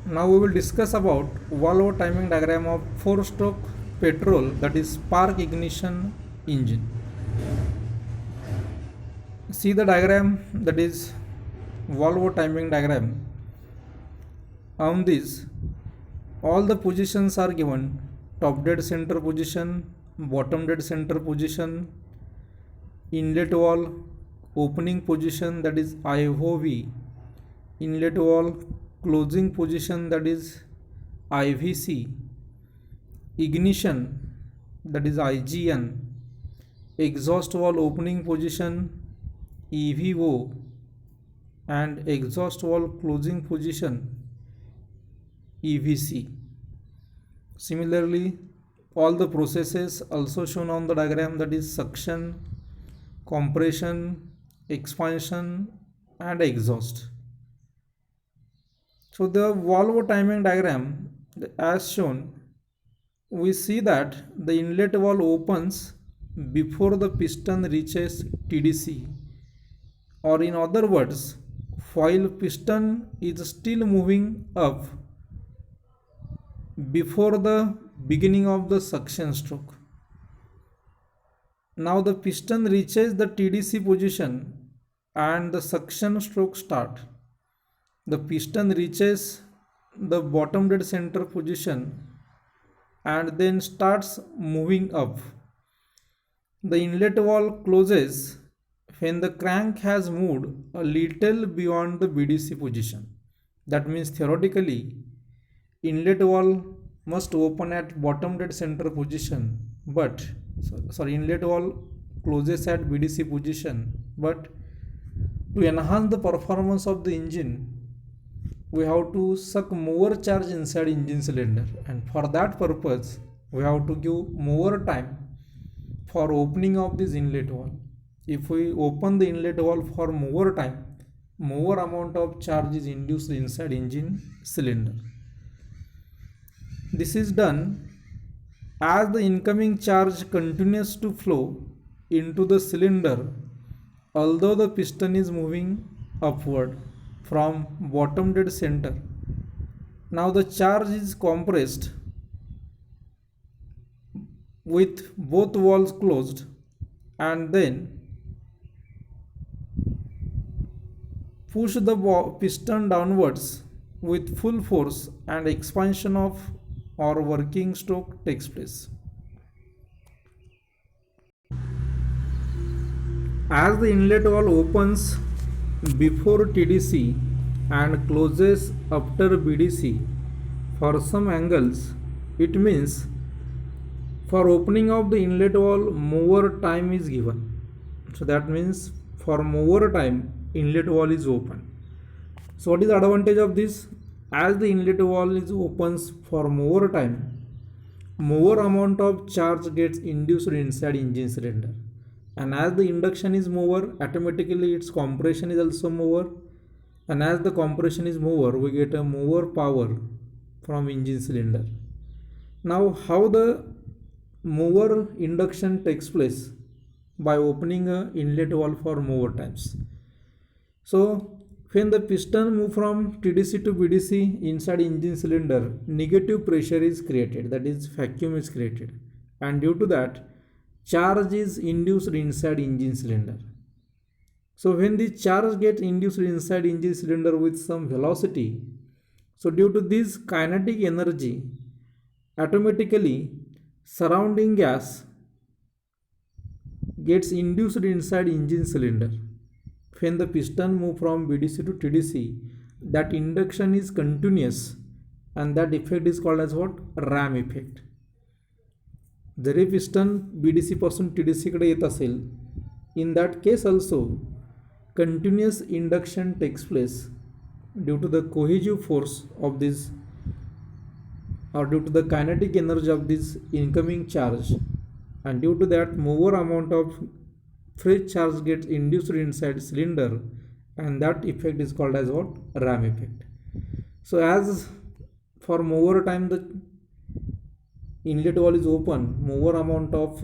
Now we will discuss about Volvo timing diagram of 4-stroke petrol, that is spark ignition engine. See the diagram, that is Volvo timing diagram. On this, all the positions are given: top dead center position, bottom dead center position, inlet valve opening position, that is IOV, inlet valve closing position, that is IVC, ignition, that is IGN, exhaust valve opening position EVO, and exhaust valve closing position EVC. Similarly, all the processes also shown on the diagram, that is suction, compression, expansion, and exhaust. So the Volvo timing diagram, as shown, we see that the inlet valve opens before the piston reaches TDC, or in other words, while piston is still moving up before the beginning of the suction stroke. Now the piston reaches the TDC position and the suction stroke start. The piston reaches the bottom dead center position and then starts moving up. The inlet valve closes when the crank has moved a little beyond the BDC position. That means theoretically, inlet valve must open at bottom dead center position, but inlet valve closes at BDC position, but to enhance the performance of the engine, we have to suck more charge inside engine cylinder, and for that purpose we have to give more time for opening of this inlet valve. If we open the inlet valve for more time, more amount of charge is induced inside engine cylinder. This is done as the incoming charge continues to flow into the cylinder, although the piston is moving upward from bottom dead center. Now the charge is compressed with both valves closed, and then push the piston downwards with full force, and expansion of or working stroke takes place. As the inlet valve opens before TDC and closes after BDC for some angles, it means for opening of the inlet valve more time is given. So that means for more time inlet valve is open. So what is the advantage of this? As the inlet valve is opens for more time, more amount of charge gets induced inside engine cylinder, and as the induction is more, automatically its compression is also more, and as the compression is more, we get a more power from engine cylinder. Now how the more induction takes place? By opening a inlet valve for more times. So when the piston move from TDC to BDC inside engine cylinder, negative pressure is created, that is vacuum is created, and due to that charge is induced inside engine cylinder. So when the charge gets induced inside engine cylinder with some velocity, so due to this kinetic energy, automatically surrounding gas gets induced inside engine cylinder. When the piston move from BDC to TDC, that induction is continuous, and that effect is called as what? RAM effect. Zari piston BDC पासून TDC कडे येत असेल, in that case also continuous induction takes place due to the cohesive force of this, or due to the kinetic energy of this incoming charge, and due to that more amount of fresh charge gets induced inside cylinder, and that effect is called as what? RAM effect. So as for more time the inlet valve is open, more amount of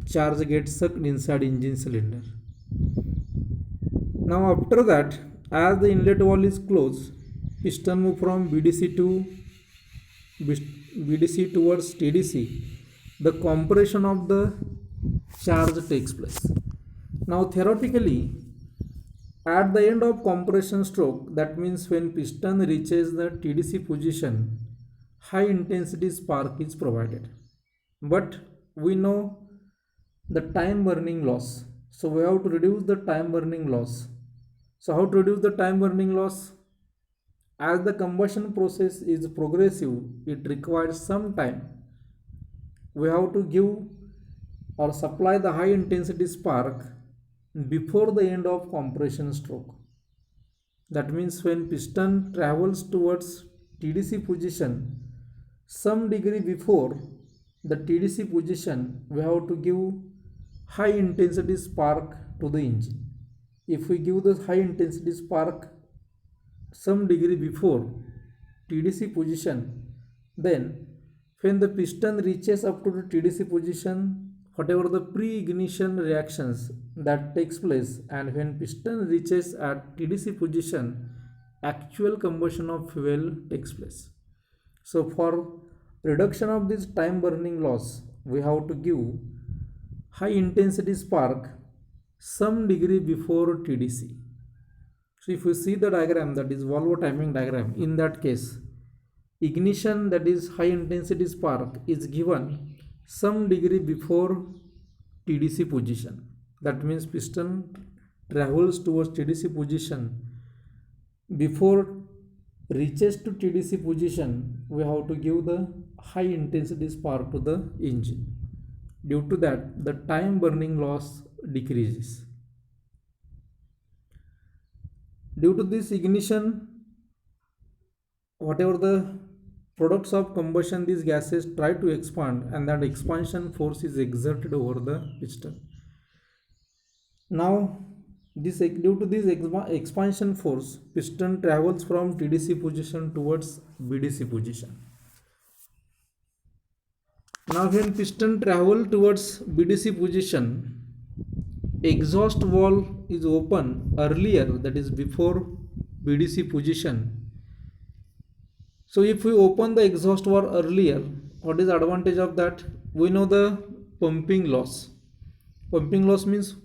charge gets sucked inside engine cylinder. Now after that, as the inlet valve is closed, piston move from BDC towards TDC, the compression of the charge takes place. Now theoretically, at the end of compression stroke, that means when piston reaches the TDC position, high intensity spark is provided. But we know the time burning loss. So we have to reduce the time burning loss. So how to reduce the time burning loss? As the combustion process is progressive, it requires some time. We have to give or supply the high intensity spark before the end of compression stroke. That means when piston travels towards TDC position, some degree before the TDC position, we have to give high intensity spark to the engine. If we give the high intensity spark some degree before TDC position, then when the piston reaches up to the TDC position, whatever the pre-ignition reactions that takes place, and when piston reaches at TDC position, actual combustion of fuel takes place. So for reduction of this time burning loss, we have to give high intensity spark some degree before TDC. So if you see the diagram, that is Volvo timing diagram, in that case ignition, that is high intensity spark, is given some degree before TDC position. That means piston travels towards TDC position. Before reaches to TDC position, we have to give the high intensity spark to the engine. Due to that, the time burning loss decreases. Due to this ignition, whatever the products of combustion, these gases try to expand, and that expansion force is exerted over the piston. Now due to this expansion force, piston travels from TDC position towards BDC position. Now when piston travel towards BDC position, exhaust valve is open earlier, that is before BDC position. So if we open the exhaust valve earlier, what is the advantage of that? We know the pumping loss. Pumping loss means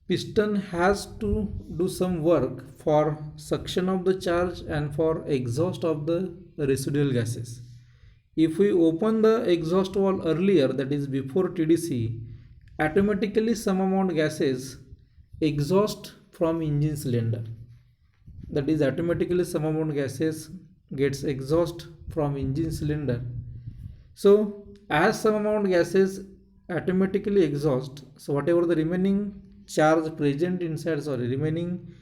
piston has to do some work for suction of the charge and for exhaust of the residual gases. If we open the exhaust valve earlier, that is before TDC, automatically some amount gases exhaust from engine cylinder. That is automatically some amount gases gets exhaust from engine cylinder. So as some amount gases automatically exhaust, so whatever the remaining charge present inside, remaining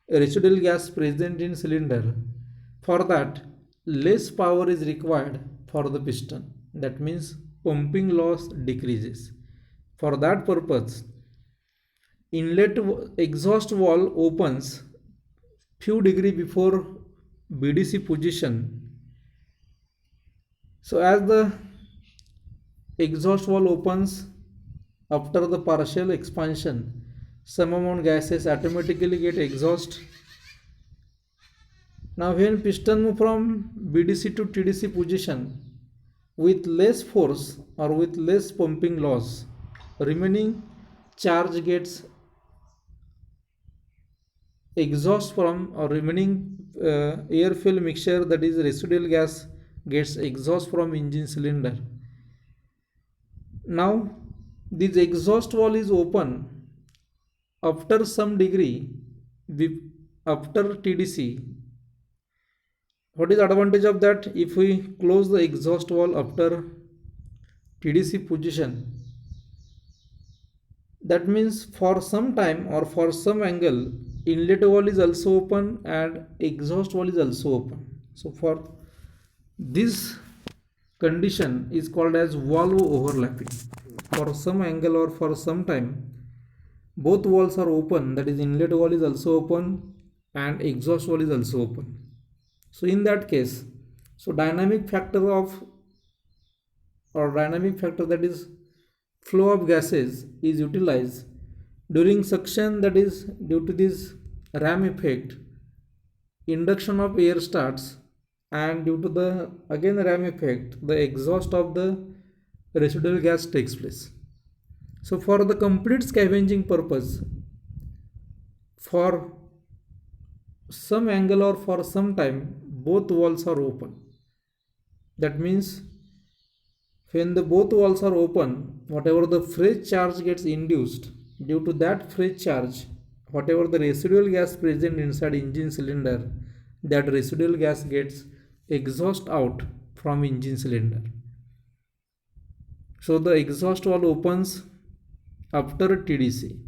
residual gas present in cylinder, for that less power is required for the piston. That means pumping loss decreases. For that purpose, inlet exhaust valve opens few degree before BDC position. So as the exhaust valve opens after the partial expansion, some amount gases automatically get exhaust. Now when piston move from BDC to TDC position with less force or with less pumping loss, remaining charge gets exhaust from, or remaining air fuel mixture, that is residual gas, gets exhaust from engine cylinder. Now this exhaust valve is open after some degree after TDC. What is the advantage of that? If we close the exhaust valve after TDC position, that means for some time or for some angle, inlet valve is also open and exhaust valve is also open. So for this condition is called as valve overlapping. For some angle or for some time, both valves are open, that is inlet valve is also open and exhaust valve is also open. So in that case, so dynamic factor that is flow of gases is utilized during suction, that is due to this ram effect. induction of air starts, and due to the again ram effect, the exhaust of the residual gas takes place. So for the complete scavenging purpose, for some angle or for some time, both walls are open. That means when the both walls are open, whatever the fresh charge gets induced, due to that fresh charge, whatever the residual gas present inside engine cylinder, that residual gas gets exhaust out from engine cylinder. So the exhaust valve opens after TDC.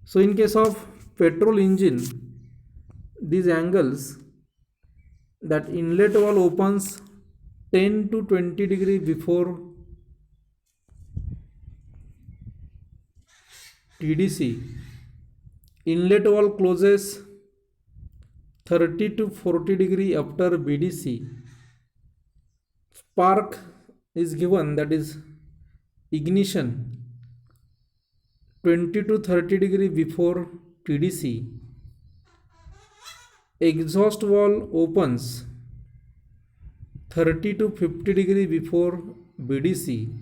So in case of petrol engine, these angles, that inlet valve opens 10 to 20 degree before TDC, inlet valve closes 30 to 40 degree after BDC, spark is given, that is ignition 20 to 30 degree before TDC, exhaust valve opens 30 to 50 degree before BDC,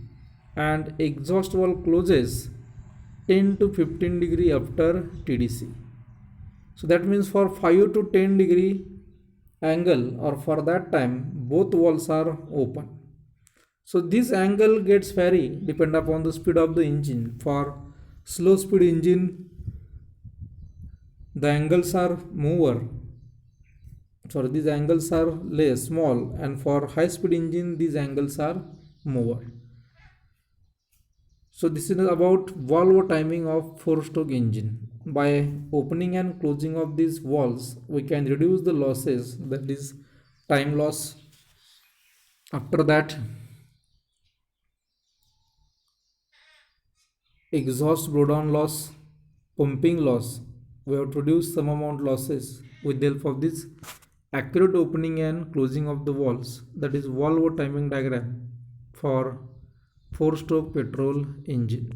and exhaust valve closes 10 to 15 degree after TDC. So that means for 5 to 10 degree angle, or for that time, both valves are open. So this angle gets vary depend upon the speed of the engine. For slow speed engine, the angles are mover. Sorry, these angles are less small, and for high speed engine, these angles are mover. So this is about valve timing of 4-stroke engine. By opening and closing of these valves, we can reduce the losses, that is time loss. After that, exhaust blowdown loss, pumping loss, we have to reduce some amount losses with the help of this accurate opening and closing of the valves, that is valve timing diagram for 4-stroke petrol engine.